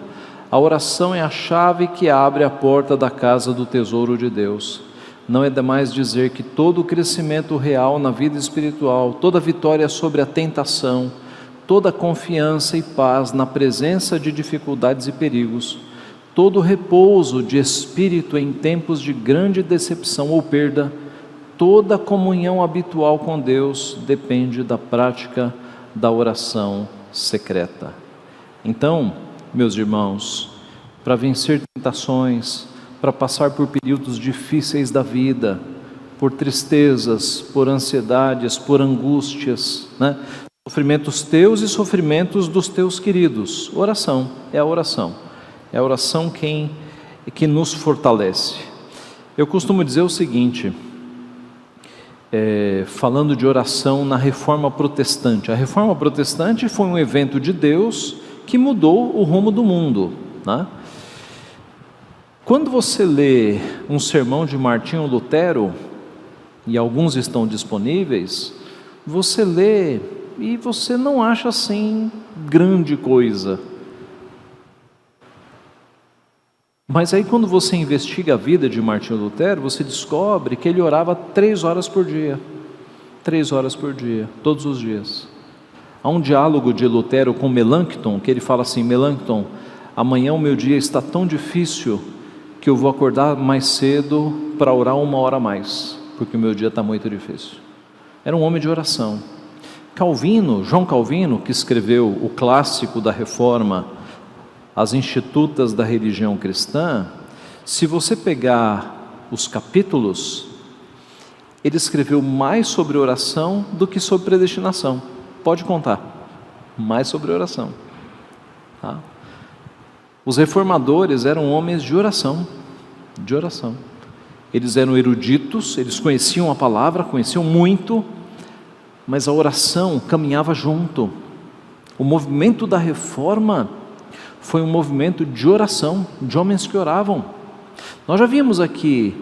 Speaker 1: a oração é a chave que abre a porta da casa do tesouro de Deus. Não é demais dizer que todo o crescimento real na vida espiritual, toda vitória sobre a tentação, toda confiança e paz na presença de dificuldades e perigos, todo repouso de espírito em tempos de grande decepção ou perda, toda comunhão habitual com Deus depende da prática da oração secreta. Então, meus irmãos, para vencer tentações, para passar por períodos difíceis da vida, por tristezas, por ansiedades, por angústias, né? Sofrimentos teus e sofrimentos dos teus queridos. Oração, é a oração. É a oração que nos fortalece. Eu costumo dizer o seguinte, falando de oração na Reforma Protestante. A Reforma Protestante foi um evento de Deus que mudou o rumo do mundo, né? Quando você lê um sermão de Martinho Lutero, e alguns estão disponíveis, você lê e você não acha assim grande coisa. Mas aí quando você investiga a vida de Martinho Lutero, você descobre que ele orava 3 horas por dia. 3 horas por dia, todos os dias. Há um diálogo de Lutero com Melanchthon, que ele fala assim: Melanchthon, amanhã o meu dia está tão difícil que eu vou acordar mais cedo para orar 1 hora a mais, porque o meu dia está muito difícil. Era um homem de oração. Calvino, João Calvino, que escreveu o clássico da Reforma, As Institutas da Religião Cristã, se você pegar os capítulos, ele escreveu mais sobre oração do que sobre predestinação. Pode contar, mais sobre oração, tá? Os reformadores eram homens de oração, de oração. Eles eram eruditos, eles conheciam a palavra, conheciam muito, mas a oração caminhava junto. O movimento da reforma foi um movimento de oração, de homens que oravam. Nós já vimos aqui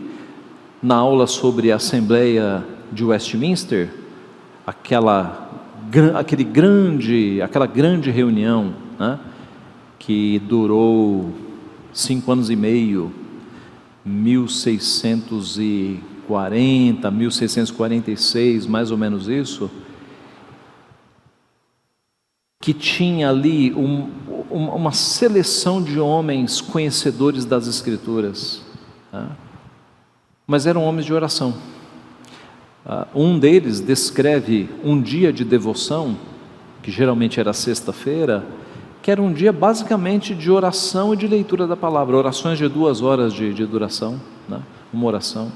Speaker 1: na aula sobre a Assembleia de Westminster, aquela grande reunião, né, que durou 5 anos e meio, 1640, 1646, mais ou menos isso, que tinha ali uma seleção de homens conhecedores das Escrituras, né? Mas eram homens de oração. Um deles descreve um dia de devoção, que geralmente era sexta-feira, que era um dia basicamente de oração e de leitura da palavra, orações de 2 horas de duração, né? Uma oração.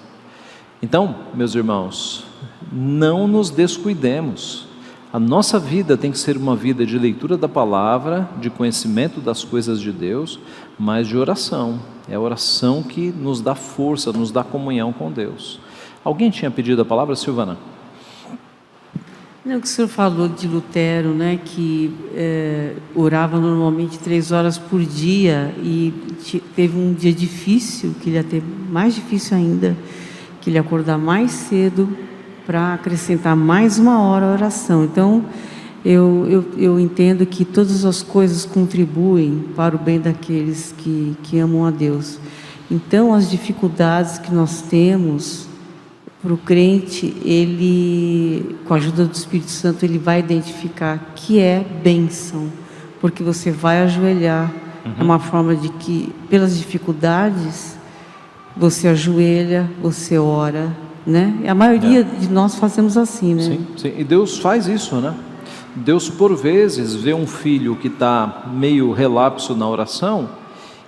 Speaker 1: Então, meus irmãos, não nos descuidemos. A nossa vida tem que ser uma vida de leitura da palavra, de conhecimento das coisas de Deus, mas de oração. É a oração que nos dá força, nos dá comunhão com Deus. Alguém tinha pedido a palavra, Silvana?
Speaker 3: Não, que o senhor falou de Lutero, né, que orava normalmente 3 horas por dia e teve um dia difícil, que ele ia ter mais difícil ainda, que ele ia acordar mais cedo para acrescentar mais 1 hora a oração. Então, eu entendo que todas as coisas contribuem para o bem daqueles que amam a Deus. Então, as dificuldades que nós temos, para o crente, ele, com a ajuda do Espírito Santo, ele vai identificar que é bênção, porque você vai ajoelhar. É uma forma de que, pelas dificuldades, você ajoelha, você ora, né? E a maioria de nós fazemos assim, né?
Speaker 1: Sim, sim. E Deus faz isso, né? Deus, por vezes, vê um filho que está meio relapso na oração,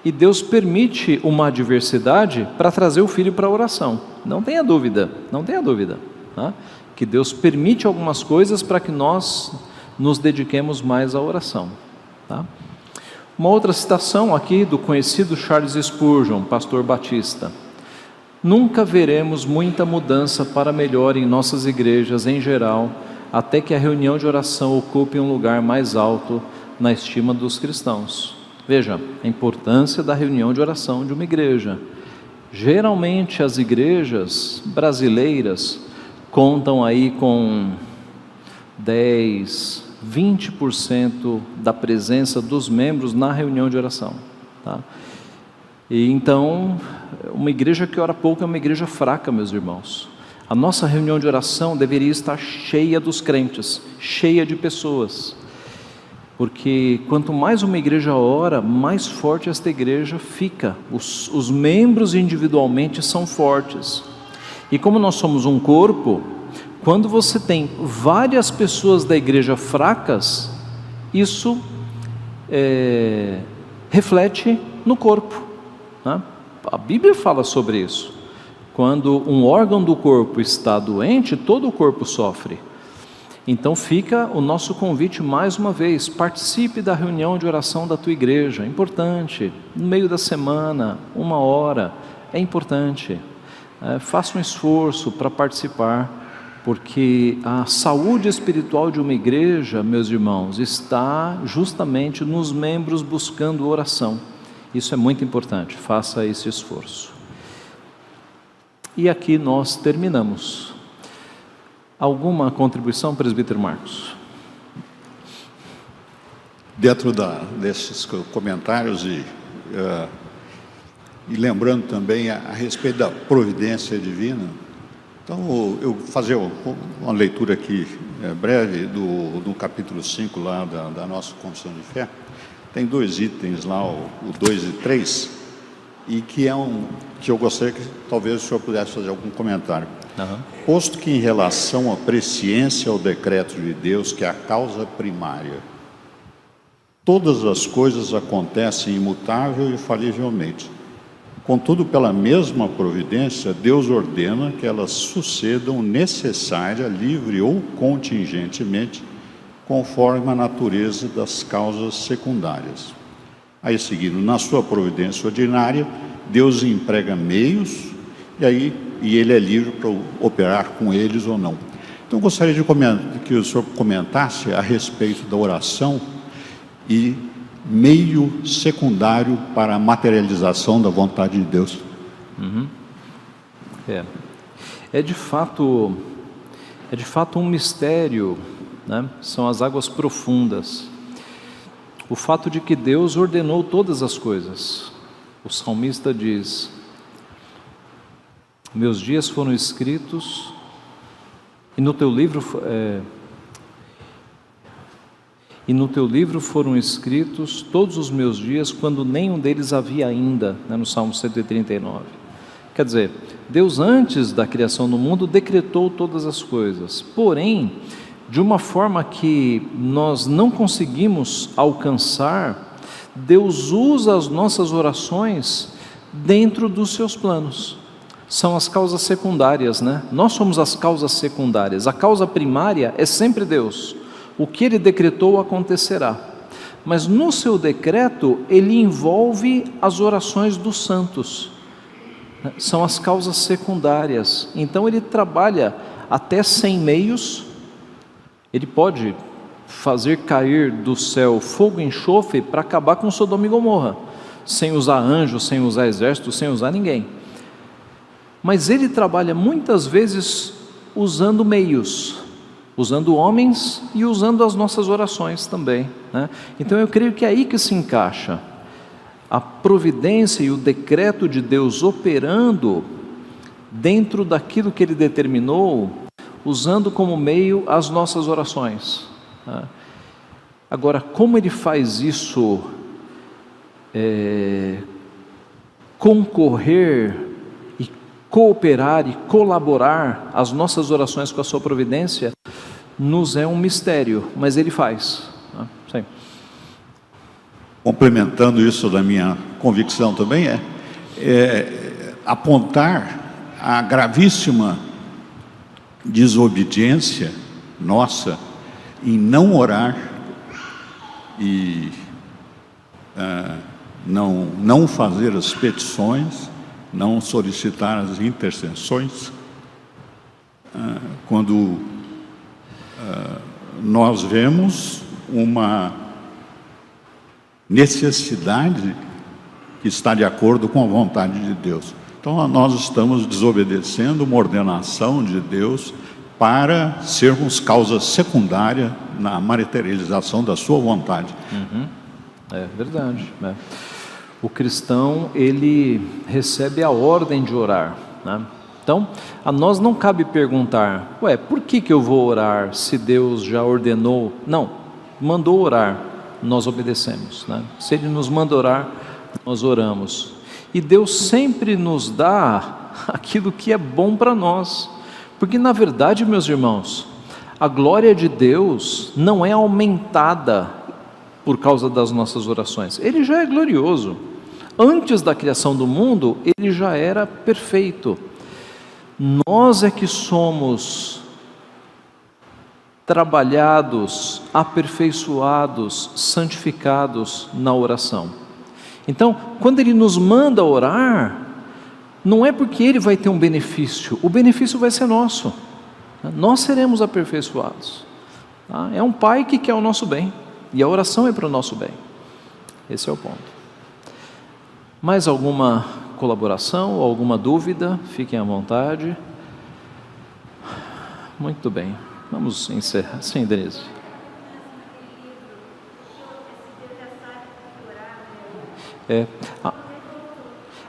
Speaker 1: e Deus permite uma adversidade para trazer o filho para a oração. Não tenha dúvida, tá? Que Deus permite algumas coisas para que nós nos dediquemos mais à oração, tá? Uma outra citação aqui do conhecido Charles Spurgeon, pastor batista: nunca veremos muita mudança para melhor em nossas igrejas em geral, até que a reunião de oração ocupe um lugar mais alto na estima dos cristãos. Veja, a importância da reunião de oração de uma igreja. Geralmente as igrejas brasileiras contam aí com 10, 20% da presença dos membros na reunião de oração, tá? E então, uma igreja que ora pouco é uma igreja fraca, meus irmãos. A nossa reunião de oração deveria estar cheia dos crentes, cheia de pessoas, porque quanto mais uma igreja ora, mais forte esta igreja fica. Os membros individualmente são fortes, e como nós somos um corpo, quando você tem várias pessoas da igreja fracas, isso reflete no corpo, né? A Bíblia fala sobre isso. Quando um órgão do corpo está doente, todo o corpo sofre. Então fica o nosso convite mais uma vez: participe da reunião de oração da tua igreja, é importante, no meio da semana, 1 hora, é importante. Faça um esforço para participar, porque a saúde espiritual de uma igreja, meus irmãos, está justamente nos membros buscando oração. Isso é muito importante, faça esse esforço. E aqui nós terminamos. Alguma contribuição, presbítero Marcos?
Speaker 4: Dentro desses comentários e lembrando também a respeito da providência divina, então eu vou fazer uma leitura aqui breve do capítulo 5 lá da nossa Confissão de Fé. Tem 2 itens lá, o 2 e 3, e que eu gostaria que talvez o senhor pudesse fazer algum comentário. Posto que em relação à presciência ao decreto de Deus, que é a causa primária, todas as coisas acontecem imutável e infalivelmente. Contudo, pela mesma providência, Deus ordena que elas sucedam necessária, livre ou contingentemente, conforme a natureza das causas secundárias. Aí, seguindo, na sua providência ordinária, Deus emprega meios, e Ele é livre para operar com eles ou não. Então, eu gostaria que o senhor comentasse a respeito da oração e meio secundário para a materialização da vontade de Deus.
Speaker 1: É de fato um mistério, né? São as águas profundas. O fato de que Deus ordenou todas as coisas. O salmista diz: meus dias foram escritos, e no teu livro foram escritos todos os meus dias, quando nenhum deles havia ainda, né, no Salmo 139. Quer dizer, Deus antes da criação do mundo decretou todas as coisas, porém, de uma forma que nós não conseguimos alcançar, Deus usa as nossas orações dentro dos seus planos. São as causas secundárias, né? Nós somos as causas secundárias. A causa primária é sempre Deus. O que Ele decretou acontecerá. Mas no seu decreto, Ele envolve as orações dos santos. São as causas secundárias. Então Ele trabalha até sem meios. Ele pode fazer cair do céu fogo e enxofre para acabar com Sodoma e Gomorra, sem usar anjos, sem usar exército, sem usar ninguém. Mas Ele trabalha muitas vezes usando meios, usando homens e usando as nossas orações também, né? Então eu creio que é aí que se encaixa a providência e o decreto de Deus operando dentro daquilo que Ele determinou, usando como meio as nossas orações. Agora, como Ele faz isso, concorrer e cooperar e colaborar as nossas orações com a sua providência, nos é um mistério, mas Ele faz. Sim.
Speaker 4: Complementando isso da minha convicção também, apontar a gravíssima desobediência nossa em não orar e não fazer as petições, não solicitar as intercessões, quando nós vemos uma necessidade que está de acordo com a vontade de Deus. Então nós estamos desobedecendo uma ordenação de Deus para sermos causa secundária na materialização da sua vontade.
Speaker 1: É verdade, né? O cristão, ele recebe a ordem de orar, né? Então, a nós não cabe perguntar, por que eu vou orar se Deus já ordenou? Não, mandou orar, nós obedecemos, né? Se Ele nos manda orar, nós oramos. E Deus sempre nos dá aquilo que é bom para nós, porque na verdade, meus irmãos, a glória de Deus não é aumentada por causa das nossas orações. Ele já é glorioso. Antes da criação do mundo, Ele já era perfeito. Nós é que somos trabalhados, aperfeiçoados, santificados na oração. Então, quando Ele nos manda orar, não é porque Ele vai ter um benefício, o benefício vai ser nosso, nós seremos aperfeiçoados. É um Pai que quer o nosso bem, e a oração é para o nosso bem. Esse é o ponto. Mais alguma colaboração ou alguma dúvida? Fiquem à vontade. Muito bem, vamos encerrar. Sim, Denise.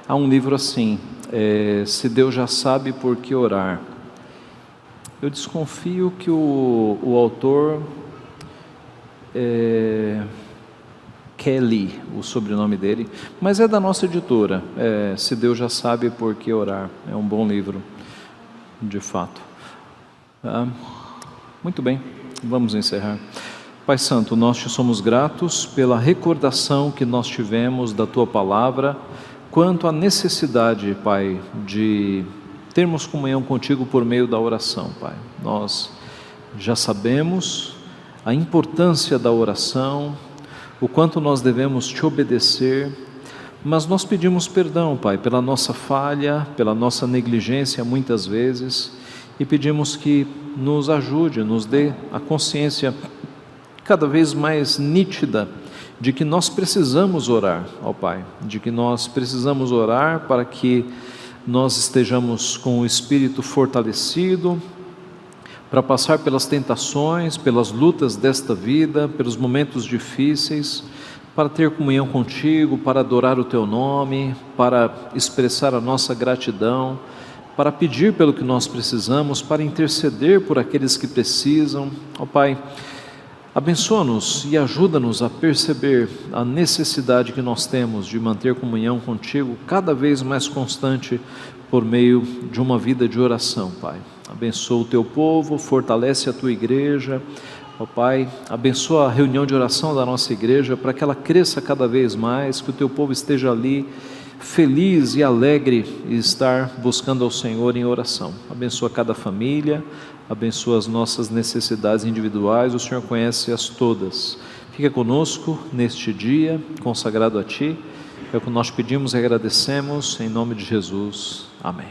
Speaker 1: Há um livro assim, Se Deus Já Sabe Por Que Orar. Eu desconfio que o autor Kelly, o sobrenome dele, mas é da nossa editora, Se Deus Já Sabe Por Que Orar. É um bom livro, de fato. Muito bem, vamos encerrar. Pai Santo, nós te somos gratos pela recordação que nós tivemos da Tua Palavra, quanto à necessidade, Pai, de termos comunhão contigo por meio da oração, Pai. Nós já sabemos a importância da oração, o quanto nós devemos te obedecer, mas nós pedimos perdão, Pai, pela nossa falha, pela nossa negligência muitas vezes, e pedimos que nos ajude, nos dê a consciência cada vez mais nítida de que nós precisamos orar, ó Pai, de que nós precisamos orar para que nós estejamos com o espírito fortalecido, para passar pelas tentações, pelas lutas desta vida, pelos momentos difíceis, para ter comunhão contigo, para adorar o Teu nome, para expressar a nossa gratidão, para pedir pelo que nós precisamos, para interceder por aqueles que precisam. Ó Pai, abençoa-nos e ajuda-nos a perceber a necessidade que nós temos de manter comunhão contigo cada vez mais constante por meio de uma vida de oração, Pai. Abençoa o Teu povo, fortalece a Tua igreja, ó Pai, abençoa a reunião de oração da nossa igreja para que ela cresça cada vez mais, que o Teu povo esteja ali feliz e alegre em estar buscando ao Senhor em oração. Abençoa cada família, abençoa as nossas necessidades individuais, o Senhor conhece-as todas. Fica conosco neste dia consagrado a Ti, é o que nós pedimos e agradecemos, em nome de Jesus. Amém.